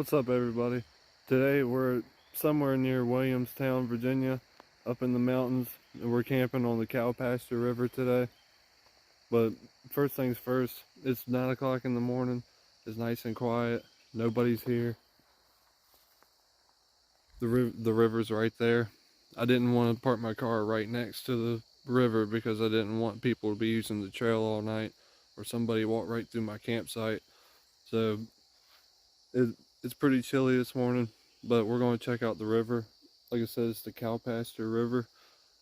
What's up, everybody? Today we're somewhere near Williamstown, Virginia, up in the mountains, and we're camping on the Cow Pasture River today. But first things first, it's 9 o'clock in the morning. It's nice and quiet. Nobody's here. The river's right there. I didn't want to park my car right next to the river because I didn't want people to be using the trail all night or somebody walk right through my campsite. So it's pretty chilly this morning, but we're going to check out the river. Like I said, it's the Cow Pasture River,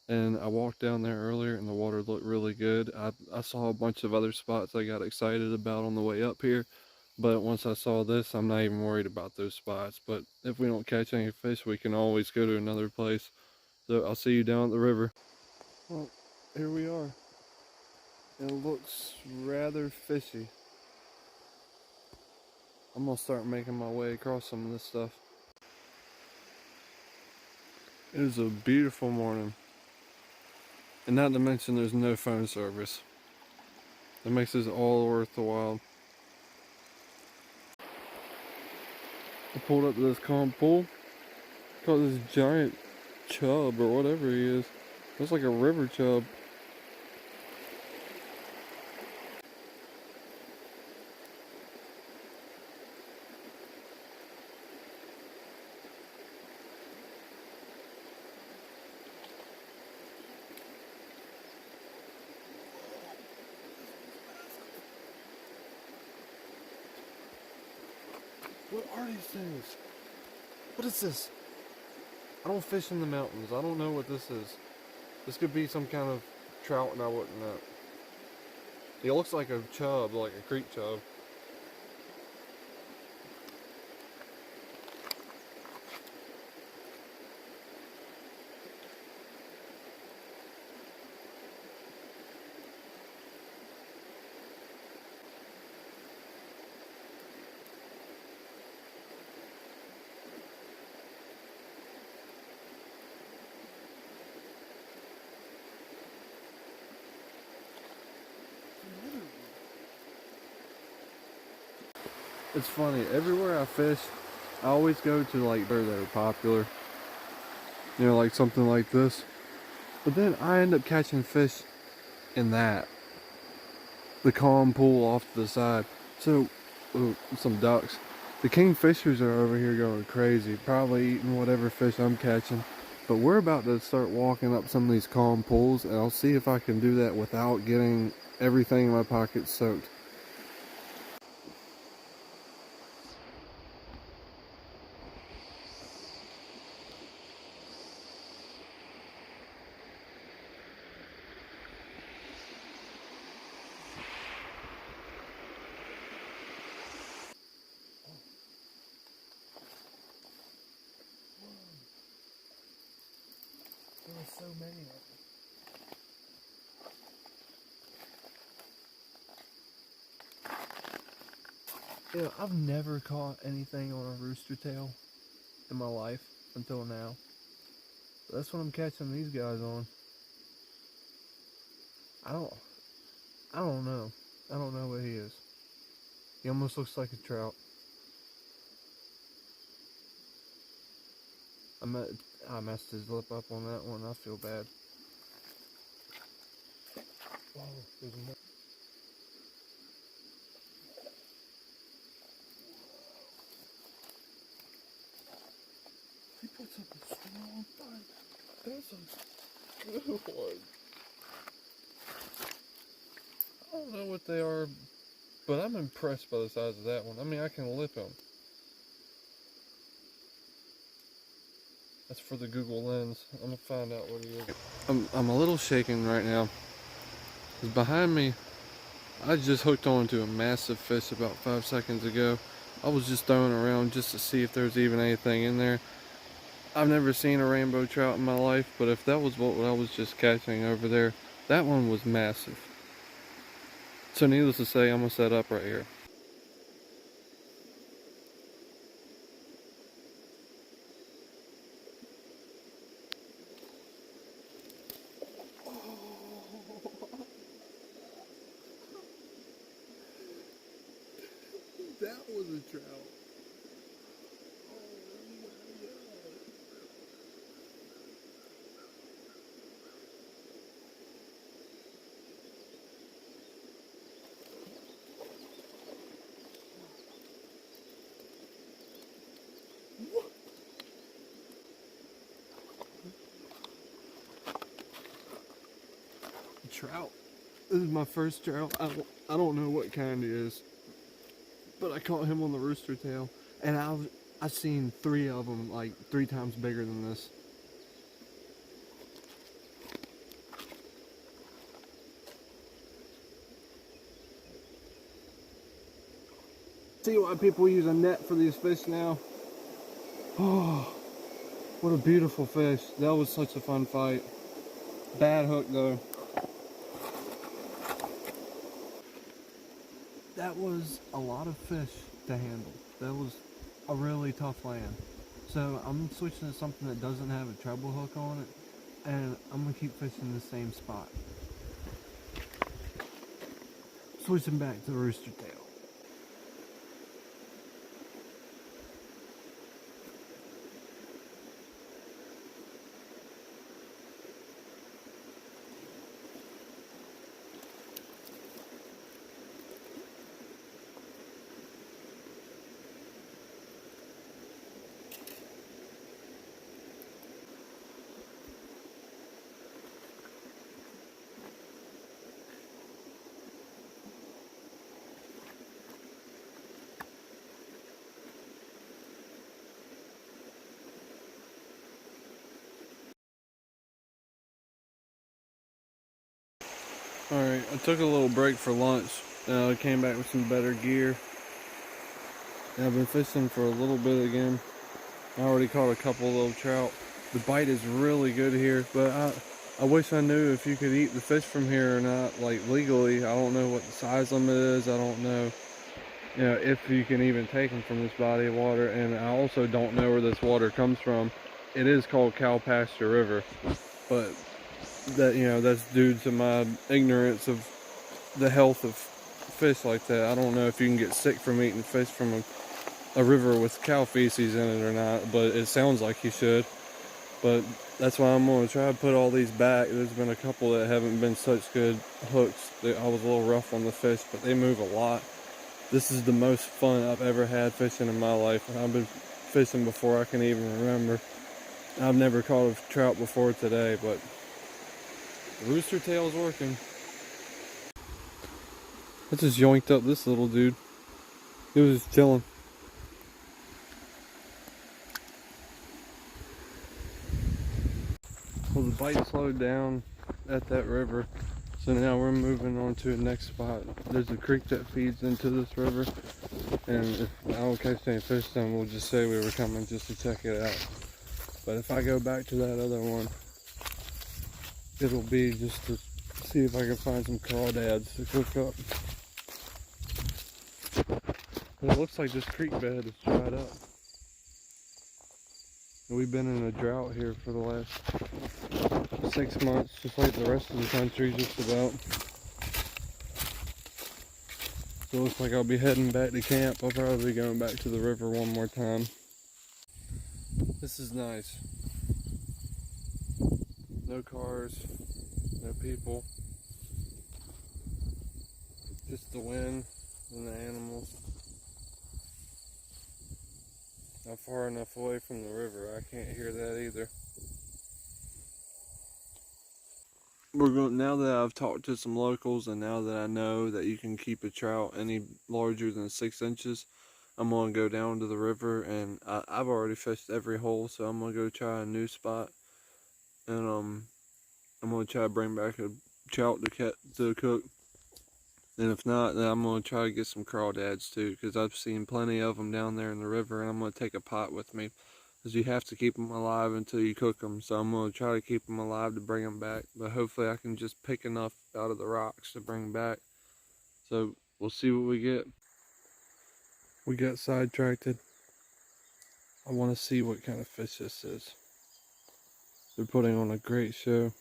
and I walked down there earlier and the water looked really good. I saw a bunch of other spots I got excited about on the way up here, but once I saw this, I'm not even worried about those spots. But if we don't catch any fish, we can always go to another place. So I'll see you down at the river. Well, here we are. It looks rather fishy. I'm gonna start making my way across some of this stuff. It is a beautiful morning. And not to mention there's no phone service. That makes this all worth the while. I pulled up to this calm pool. Caught this giant chub or whatever he is. Looks like a river chub. What are these things? What is this? I don't fish in the mountains. I don't know what this is. This could be some kind of trout and I wouldn't know. It looks like a chub, like a creek chub. It's funny, everywhere I fish, I always go to like where they're popular. You know, like something like this. But then I end up catching fish in that. The calm pool off to the side. So, some ducks. The kingfishers are over here going crazy, probably eating whatever fish I'm catching. But we're about to start walking up some of these calm pools, and I'll see if I can do that without getting everything in my pocket soaked. There are so many of them. Yeah, I've never caught anything on a rooster tail in my life until now. But that's what I'm catching these guys on. I don't know. I don't know what he is. He almost looks like a trout. I messed his lip up on that one. I feel bad. Whoa, there's more. He puts up a strong fight. That's a good one. I don't know what they are, but I'm impressed by the size of that one. I mean, I can lip him. That's for the Google lens. I'm gonna find out what he is. I'm a little shaken right now. Cause behind me, I just hooked onto a massive fish about 5 seconds ago. I was just throwing around just to see if there's even anything in there. I've never seen a rainbow trout in my life, but if that was what I was just catching over there, that one was massive. So needless to say, I'm gonna set up right here. That was a trout. trout. This is my first trout. I don't know what kind it is, but I caught him on the rooster tail, and I've seen 3 of them like 3 times bigger than this. See why people use a net for these fish now? Oh, what a beautiful fish. That was such a fun fight. Bad hook though. That was a lot of fish to handle. That was a really tough land. So I'm switching to something that doesn't have a treble hook on it, and I'm gonna keep fishing the same spot. Switching back to the rooster tail. Alright, I took a little break for lunch. I came back with some better gear. And I've been fishing for a little bit again. I already caught a couple little trout. The bite is really good here, but I wish I knew if you could eat the fish from here or not, like legally. I don't know what the size limit is. I don't know, if you can even take them from this body of water. And I also don't know where this water comes from. It is called Cow Pasture River, but that's due to my ignorance of the health of fish like that. I don't know if you can get sick from eating fish from a river with cow feces in it or not, but it sounds like you should. But that's why I'm going to try to put all these back. There's been a couple that haven't been such good hooks. I was a little rough on the fish, but they move a lot. This is the most fun I've ever had fishing in my life. I've been fishing before I can even remember. I've never caught a trout before today, but the rooster tail's working. I just yoinked up this little dude. He was just chilling. Well, the bite slowed down at that river, so now we're moving on to the next spot. There's a creek that feeds into this river, and if I don't catch any fish, then we'll just say we were coming just to check it out. But if I go back to that other one, it'll be just to see if I can find some crawdads to cook up. But it looks like this creek bed is dried up. We've been in a drought here for the last 6 months, just like the rest of the country, just about. So it looks like I'll be heading back to camp. I'll probably be going back to the river one more time. This is nice. No cars, no people. Just the wind and the animals. Not far enough away from the river. I can't hear that either. Now that I've talked to some locals, and now that I know that you can keep a trout any larger than 6 inches, I'm going to go down to the river, and I've already fished every hole, so I'm going to go try a new spot. And I'm going to try to bring back a trout to cook. And if not, then I'm going to try to get some crawdads too, because I've seen plenty of them down there in the river, and I'm going to take a pot with me, because you have to keep them alive until you cook them. So I'm going to try to keep them alive to bring them back, but hopefully I can just pick enough out of the rocks to bring back. So we'll see what we get. We got sidetracked. I want to see what kind of fish this is. They're putting on a great show.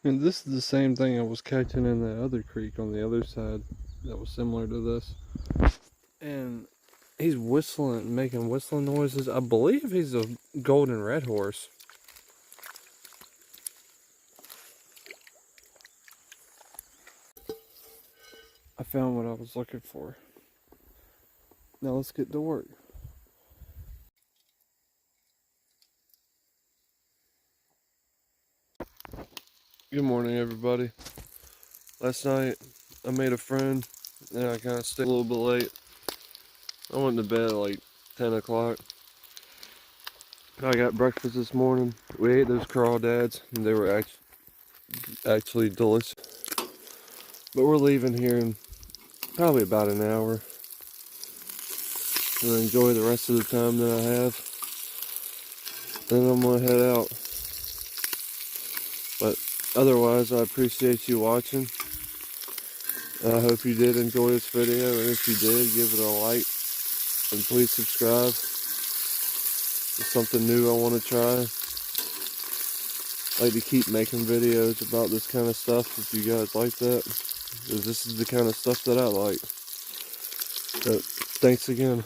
And this is the same thing I was catching in the other creek on the other side that was similar to this. And he's whistling, making whistling noises. I believe he's a golden red horse. I found what I was looking for. Now let's get to work. Good morning, everybody. Last night I made a friend and I kind of stayed a little bit late. I went to bed at like 10 o'clock. I got breakfast this morning. We ate those crawdads and they were actually delicious. But we're leaving here in probably about an hour. I'm gonna enjoy the rest of the time that I have. Then I'm gonna head out. But otherwise, I appreciate you watching. I hope you did enjoy this video, and if you did, give it a like, and please subscribe. It's something new I want to try. I like to keep making videos about this kind of stuff if you guys like that, because this is the kind of stuff that I like. So, thanks again.